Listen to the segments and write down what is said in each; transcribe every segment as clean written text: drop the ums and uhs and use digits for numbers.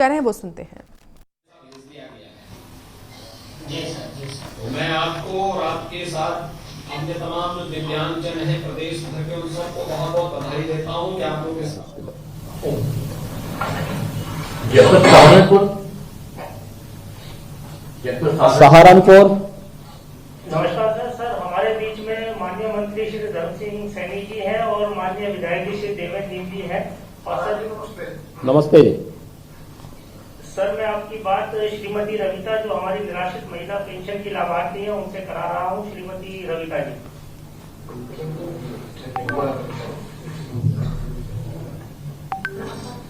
कह रहे हैं वो सुनते हैं। मैं आपको और आपके साथ अन्य तमाम जो दिव्यांगजन हैं प्रदेश भर के, उन सबको बहुत बहुत बधाई देता हूँ कि आप लोग सहारनपुर। नमस्कार सर, हमारे बीच में माननीय मंत्री श्री धर्म सिंह सैनी जी हैं और माननीय विधायक श्री देवेंद्र जी हैं। और सर नमस्ते सर, मैं आपकी बात श्रीमती रविता, जो हमारी निराश्रित महिला पेंशन की लाभार्थी है, उनसे करा रहा हूँ। श्रीमती रविता जी।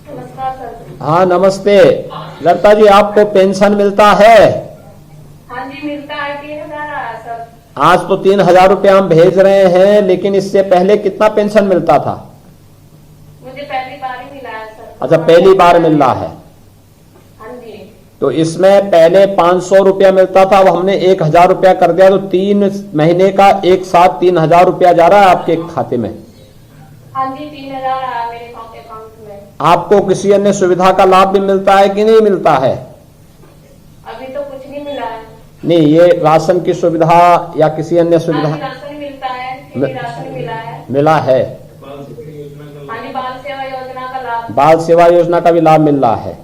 नमस्कार सर। हाँ नमस्ते। लता जी, आपको पेंशन मिलता है? हाँ जी मिलता है, 3,000 आया सर। आज तो 3,000 रुपये हम भेज रहे हैं, लेकिन इससे पहले कितना पेंशन मिलता था? मुझे पहली बार ही मिला है सर। अच्छा, पहली बार मिल रहा है। हाँ जी। तो इसमें पहले 500 रुपया मिलता था, वो हमने 1,000 रुपया कर दिया, तो 3 महीने का एक साथ 3,000 रुपया जा रहा है आपके खाते में। हाँ जी, 3,000 आया मेरे अकाउंट में। आपको किसी अन्य सुविधा का लाभ भी मिलता है कि नहीं मिलता है? अभी तो कुछ नहीं मिला है। नहीं, ये राशन की सुविधा या किसी अन्य हाँ सुविधा? जी, राशन मिलता है, राशन मिला है। मिला है। हाँ जी, बाल सेवा योजना का लाभ। बाल सेवा योजना का भी लाभ मिल रहा है।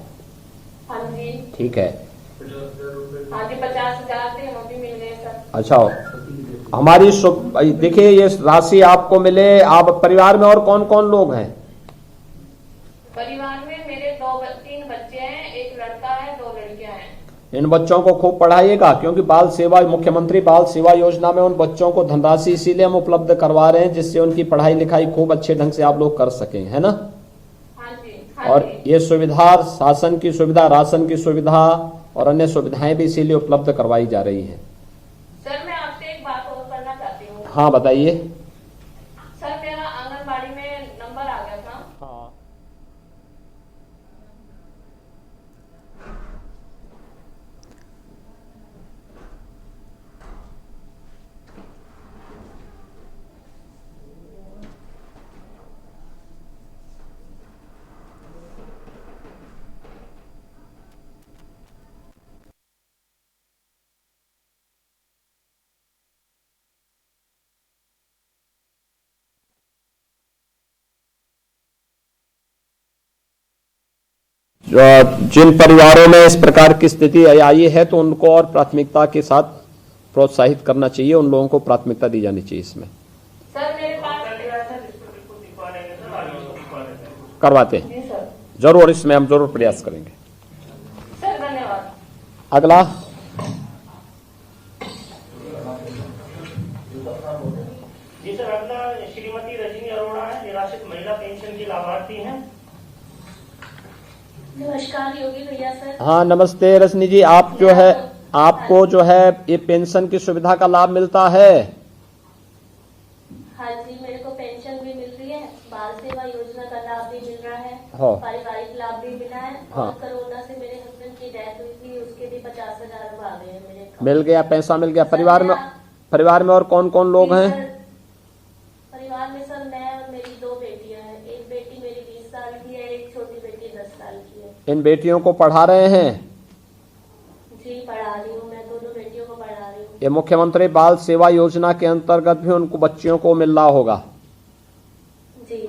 हाँ जी। ठीक है। हाँ जी, 50,000 थे, वो भी मिल गए सर। अच्छा, हमारी देखिए, ये राशि आपको मिले। आप परिवार में और कौन कौन लोग हैं? परिवार में मेरे 3 बच्चे हैं, एक लड़का है, 2 लड़कियां हैं। इन बच्चों को खूब पढ़ाइएगा, क्योंकि बाल सेवा, मुख्यमंत्री बाल सेवा योजना में उन बच्चों को धनराशि इसीलिए हम उपलब्ध करवा रहे हैं जिससे उनकी पढ़ाई लिखाई खूब अच्छे ढंग से आप लोग कर सकें, है ना? हाँ जी। हाँ और जी। ये सुविधा, शासन की सुविधा, राशन की सुविधा और अन्य सुविधाएं भी इसीलिए उपलब्ध करवाई जा रही है। सर, मैं आपसे एक बात और करना चाहती हूँ। हाँ बताइए। सर, मेरा आंगनबाड़ी में नंबर आ गया था। हाँ। जिन परिवारों में इस प्रकार की स्थिति आई है तो उनको और प्राथमिकता के साथ प्रोत्साहित करना चाहिए, उन लोगों को प्राथमिकता दी जानी चाहिए। इसमें सर मेरे पास करवाते हैं। जी सर। जरूर, इसमें हम जरूर प्रयास करेंगे। सर धन्यवाद। अगला। जी सर, अगला श्रीमती रजनी अरोड़ा है, निराश्रित महिला पेंशन की लाभार्थी हैं। नमस्कार योगी भैया सर। हाँ नमस्ते रजनी जी, आप जो है, आपको जो है ये पेंशन की सुविधा का लाभ मिलता है? हाँ जी, मेरे को पेंशन भी मिल रही है, बाल सेवा योजना का लाभ भी मिल रहा है, हाँ। पारिवारिक लाभ भी मिला है। हाँ। और कोरोना से मेरे हस्बैंड की डेथ हुई थी, उसके भी 50,000 आ गए हैं मेरे account मिल गया, पैसा मिल गया। परिवार में और कौन कौन लोग जी हैं? सर, परिवार में सर मैं और मेरी 2 बेटियां हैं। एक बेटी मेरी 20 साल की है, एक छोटी बेटी 10 साल की है। इन बेटियों को पढ़ा रहे हैं? जी पढ़ा रही हूँ, मैं दोनों बेटियों को पढ़ा रही हूँ। ये मुख्यमंत्री बाल सेवा योजना के अंतर्गत भी उनको बच्चियों को मिल रहा होगा। जी।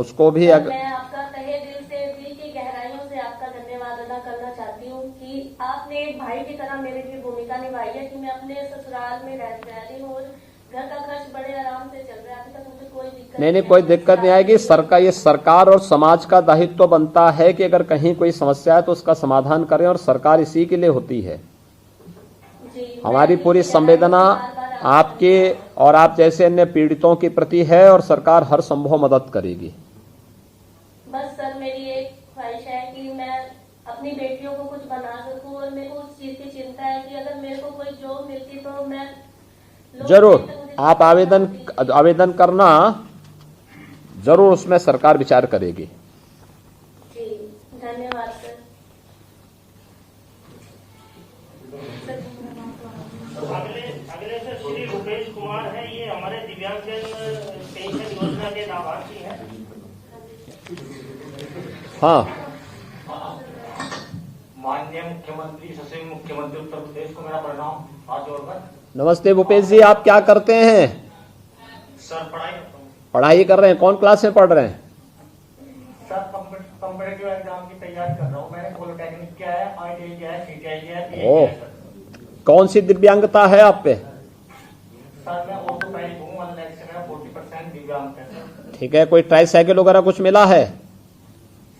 उसको भी मैं आपका तहे दिल से, दिल की गहराइयों से आपका धन्यवाद अदा करना चाहती हूँ कि आपने एक भाई की तरह मेरे लिए भूमिका निभाई है कि मैं अपने ससुराल में रह रही हूँ और घर का खर्च बड़े आराम से चल रहा है। अभी तक मुझे कोई दिक्कत नहीं, कोई दिक्कत नहीं आएगी। ये सरकार और समाज का दायित्व तो बनता है कि अगर कहीं कोई समस्या है तो उसका समाधान करें, और सरकार इसी के लिए होती है। हमारी पूरी संवेदना आपके और आप जैसे अन्य पीड़ितों के प्रति है, और सरकार हर संभव मदद करेगी। बस सर मेरी एक ख्वाहिश है कि मैं अपनी बेटियों को कुछ बना सकूं, और मेरे को उस चीज की चिंता है कि अगर मेरे को कोई जॉब मिलती तो मैं जरूर आप आवेदन करना, जरूर उसमें सरकार विचार करेगी। जी धन्यवाद सर। अगले सर श्री रुपेश कुमार है, ये हमारे दिव्यांगजन पेंशन योजना के लाभार्थी हैं। हाँ माननीय मुख्यमंत्री सचिव मुख्यमंत्री उत्तर प्रदेश को मेरा प्रणाम हाथ जोड़कर। नमस्ते भूपेश जी, आप क्या करते हैं? सर पढ़ाई करता हूँ। पढ़ाई कर रहे हैं, कौन क्लास में पढ़ रहे हैं? सर कॉम्पिटिटिव एग्जाम की तैयारी कर रहा हूँ। मैंने पॉलिटेक्निक किया है, ITI किया है, CTI किया है, PA किया है सर। कौन सी दिव्यांगता है आप पे? सर मैं ऑर्थोपेडिक हूँ, 1 लाख से मेरा 40% दिव्यांग है सर। ठीक है, कोई ट्राईसाइकिल वगैरह कुछ मिला है?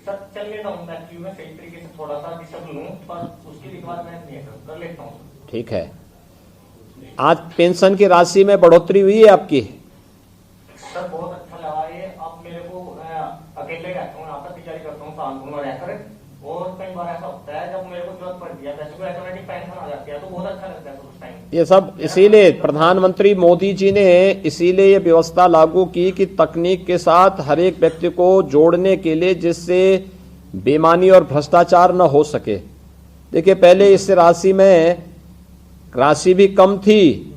सर चल लेता हूँ मैं एक्चुअली में सही तरीके से, थोड़ा सा डिसेबल हूँ पर उसकी रिक्वायरमेंट नहीं है सर, कर लेता हूँ। ठीक है। आज पेंशन की राशि में बढ़ोतरी हुई है आपकी? सर बहुत अच्छा लगा ये। अब मेरे को अकेले रहता हूँ, यहाँ पर तैयारी करता हूँ शांत में रहकर, और कई बार ऐसा होता है जब मेरे को जरूरत पड़ती है वैसे कोई ऑटोमेटिक पेंशन आ जाती है तो बहुत अच्छा लगता है उस टाइम। ये सब इसीलिए प्रधानमंत्री मोदी जी ने इसीलिए ये व्यवस्था लागू की कि तकनीक के साथ हर एक व्यक्ति को जोड़ने के लिए, जिससे बेईमानी और भ्रष्टाचार न हो सके। देखिए, पहले इस राशि भी कम थी,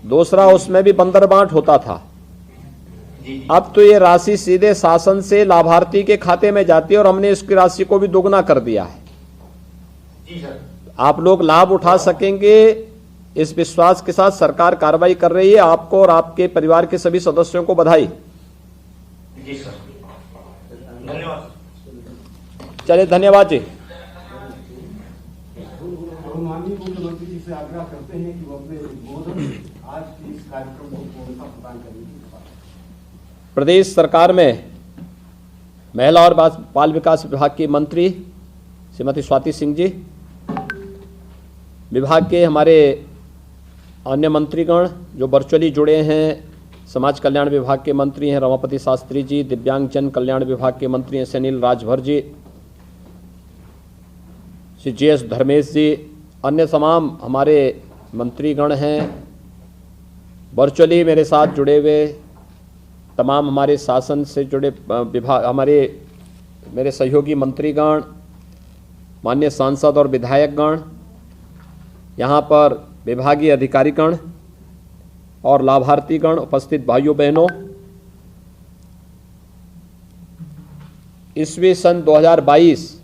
दूसरा उसमें भी बंदरबांट होता था। अब तो ये राशि सीधे शासन से लाभार्थी के खाते में जाती है और हमने इसकी राशि को भी दोगुना कर दिया है। जी सर। आप लोग लाभ उठा सकेंगे, इस विश्वास के साथ सरकार कार्रवाई कर रही है। आपको और आपके परिवार के सभी सदस्यों को बधाई। जी सर, धन्यवाद। चलिए, धन्यवाद जी। माननीय मुख्यमंत्री जी से आग्रह करते हैं कि वो अपने उद्बोधन आज के इस कार्यक्रम को पूर्णता प्रदान करने की। प्रदेश सरकार में महिला और बाल विकास विभाग की मंत्री श्रीमती स्वाति सिंह जी, विभाग के हमारे अन्य मंत्रीगण जो वर्चुअली जुड़े हैं, समाज कल्याण विभाग के मंत्री हैं रमापति शास्त्री जी, दिव्यांगजन कल्याण विभाग के मंत्री हैं सुनील राजभर जी, श्री GS धर्मेश जी, अन्य तमाम हमारे मंत्रीगण हैं, वर्चुअली मेरे साथ जुड़े हुए तमाम हमारे शासन से जुड़े विभाग, मेरे सहयोगी मंत्रीगण, माननीय सांसद और विधायकगण, यहाँ पर विभागीय अधिकारीगण और लाभार्थीगण, उपस्थित भाइयों बहनों, ईस्वी सन 2022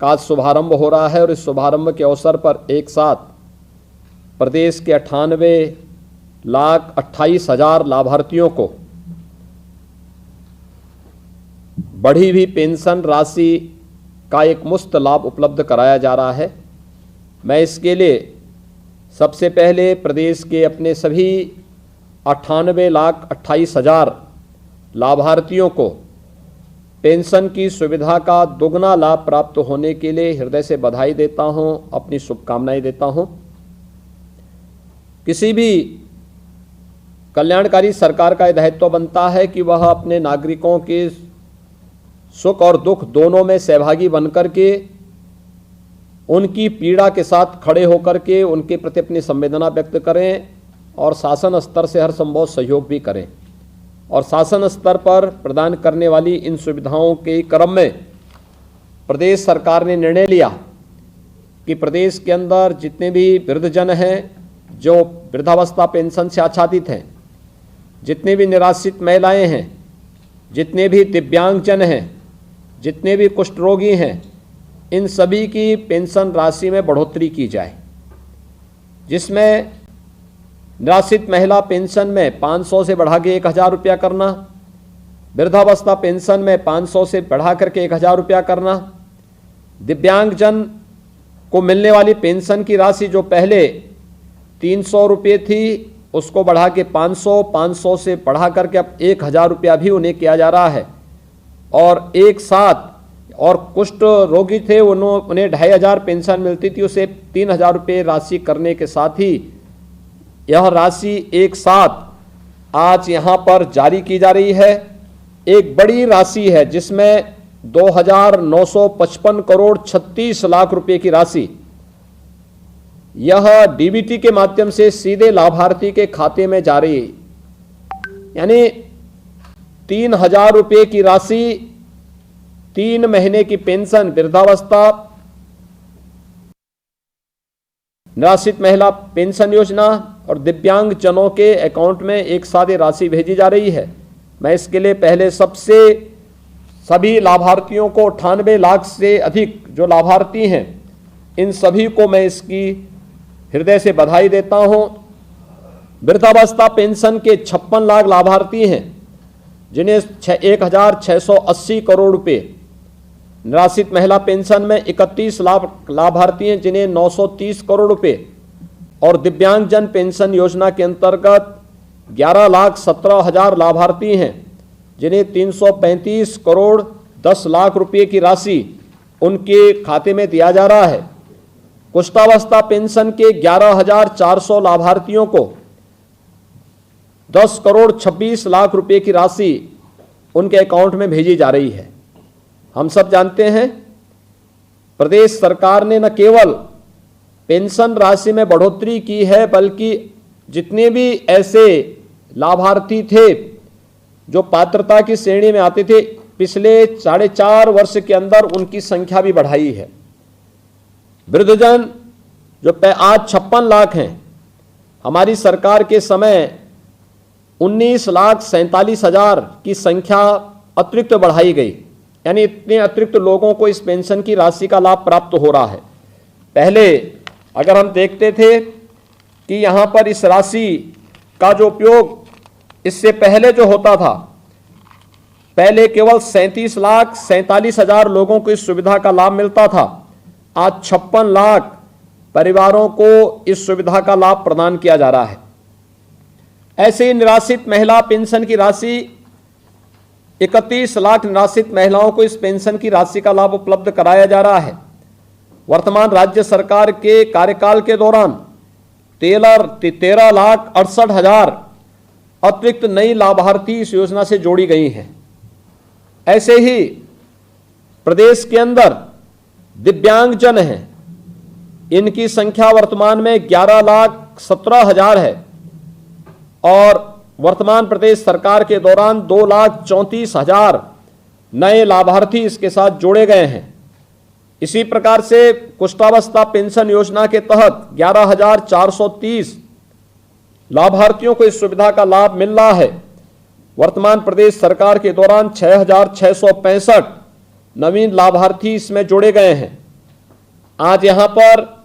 का आज शुभारंभ हो रहा है और इस शुभारंभ के अवसर पर एक साथ प्रदेश के 98,28,000 लाभार्थियों को बढ़ी हुई पेंशन राशि का एक मुफ्त लाभ उपलब्ध कराया जा रहा है। मैं इसके लिए सबसे पहले प्रदेश के अपने सभी 98,28,000 लाभार्थियों को पेंशन की सुविधा का दोगुना लाभ प्राप्त होने के लिए हृदय से बधाई देता हूं, अपनी शुभकामनाएं देता हूं। किसी भी कल्याणकारी सरकार का दायित्व बनता है कि वह अपने नागरिकों के सुख और दुख दोनों में सहभागी बनकर के, उनकी पीड़ा के साथ खड़े होकर के उनके प्रति अपनी संवेदना व्यक्त करें और शासन स्तर से हर संभव सहयोग भी करें। और शासन स्तर पर प्रदान करने वाली इन सुविधाओं के क्रम में प्रदेश सरकार ने निर्णय लिया कि प्रदेश के अंदर जितने भी वृद्धजन हैं जो वृद्धावस्था पेंशन से आच्छादित हैं, जितने भी निराश्रित महिलाएं हैं, जितने भी दिव्यांगजन हैं, जितने भी कुष्ठ रोगी हैं, इन सभी की पेंशन राशि में बढ़ोतरी की जाए, जिसमें निराश्रित महिला पेंशन में 500 से बढ़ा के 1,000 रुपया करना, वृद्धावस्था पेंशन में 500 से बढ़ा करके 1,000 रुपया करना, दिव्यांगजन को मिलने वाली पेंशन की राशि जो पहले 300 रुपये थी उसको बढ़ा के 500 से बढ़ा करके अब 1,000 रुपया भी उन्हें किया जा रहा है। और एक साथ, और कुष्ठ रोगी थे उन्हें 2,500 पेंशन मिलती थी, उसे 3,000 रुपये राशि करने के साथ ही यह राशि एक साथ आज यहाँ पर जारी की जा रही है। एक बड़ी राशि है जिसमें 2,955 करोड़ 36 लाख रुपए की राशि यह DBT के माध्यम से सीधे लाभार्थी के खाते में जा रही है। यानी 3,000 रुपये की राशि 3 महीने की पेंशन वृद्धावस्था निराश्रित महिला पेंशन योजना और दिव्यांग जनों के अकाउंट में एक साथ राशि भेजी जा रही है। मैं इसके लिए पहले सभी लाभार्थियों को 98 लाख से अधिक जो लाभार्थी हैं इन सभी को मैं इसकी हृदय से बधाई देता हूं। वृद्धावस्था पेंशन के 56 लाख लाभार्थी हैं, जिन्हें 1680 करोड़ रुपए, निराश्रित महिला पेंशन में 31 लाख लाभार्थी हैं, जिन्हें 930 करोड़ रुपए, और दिव्यांगजन पेंशन योजना के अंतर्गत 11,17,000 लाभार्थी हैं, जिन्हें 335 करोड़ 10 लाख रुपए की राशि उनके खाते में दिया जा रहा है। कुष्ठावस्था पेंशन के 11,400 लाभार्थियों को 10 करोड़ 26 लाख रुपए की राशि उनके अकाउंट में भेजी जा रही है। हम सब जानते हैं, प्रदेश सरकार ने न केवल पेंशन राशि में बढ़ोतरी की है, बल्कि जितने भी ऐसे लाभार्थी थे जो पात्रता की श्रेणी में आते थे, पिछले 4.5 वर्ष के अंदर उनकी संख्या भी बढ़ाई है। वृद्धजन जो आज 56 लाख हैं, हमारी सरकार के समय 19,47,000 की संख्या अतिरिक्त बढ़ाई गई, यानी इतने अतिरिक्त लोगों को इस पेंशन की राशि का लाभ प्राप्त हो रहा है। पहले अगर हम देखते थे कि यहाँ पर इस राशि का जो उपयोग इससे पहले जो होता था, पहले केवल 37,47,000 लोगों को इस सुविधा का लाभ मिलता था। आज 56 लाख परिवारों को इस सुविधा का लाभ प्रदान किया जा रहा है। ऐसे ही निराश्रित महिला पेंशन की राशि 31 लाख निराश्रित महिलाओं को इस पेंशन की राशि का लाभ उपलब्ध कराया जा रहा है। वर्तमान राज्य सरकार के कार्यकाल के दौरान 13,68,000 अतिरिक्त नई लाभार्थी इस योजना से जोड़ी गई हैं। ऐसे ही प्रदेश के अंदर दिव्यांगजन हैं, इनकी संख्या वर्तमान में 11,17,000 है, और वर्तमान प्रदेश सरकार के दौरान 2,34,000 नए लाभार्थी इसके साथ जोड़े गए हैं। इसी प्रकार से कुष्ठावस्था पेंशन योजना के तहत 11,430 लाभार्थियों को इस सुविधा का लाभ मिल रहा है। वर्तमान प्रदेश सरकार के दौरान 6,665 नवीन लाभार्थी इसमें जोड़े गए हैं। आज यहां पर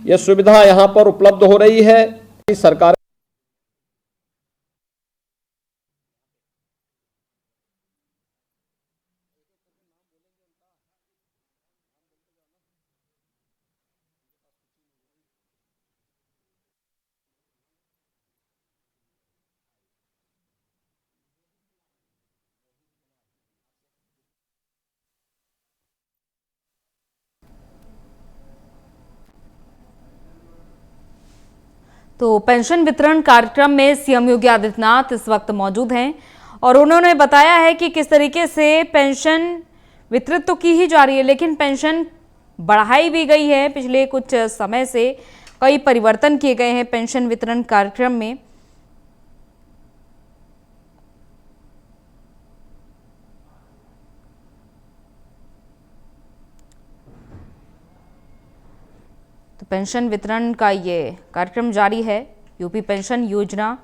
यह सुविधा यहां पर उपलब्ध हो रही है। सरकार तो पेंशन वितरण कार्यक्रम में सीएम योगी आदित्यनाथ इस वक्त मौजूद हैं और उन्होंने बताया है कि किस तरीके से पेंशन वितरित तो की ही जा रही है, लेकिन पेंशन बढ़ाई भी गई है। पिछले कुछ समय से कई परिवर्तन किए गए हैं पेंशन वितरण कार्यक्रम में। तो पेंशन वितरण का ये कार्यक्रम जारी है। यूपी पेंशन योजना,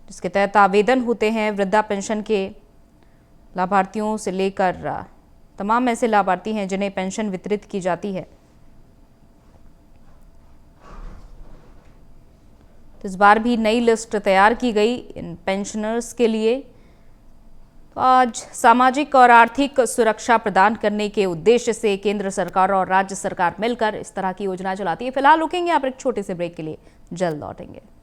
जिसके तहत आवेदन होते हैं वृद्धा पेंशन के लाभार्थियों से लेकर तमाम ऐसे लाभार्थी हैं जिन्हें पेंशन वितरित की जाती है। तो इस बार भी नई लिस्ट तैयार की गई इन पेंशनर्स के लिए। तो आज सामाजिक और आर्थिक सुरक्षा प्रदान करने के उद्देश्य से केंद्र सरकार और राज्य सरकार मिलकर इस तरह की योजना चलाती है। फिलहाल रुकेंगे यहाँ पर एक छोटे से ब्रेक के लिए, जल्द लौटेंगे।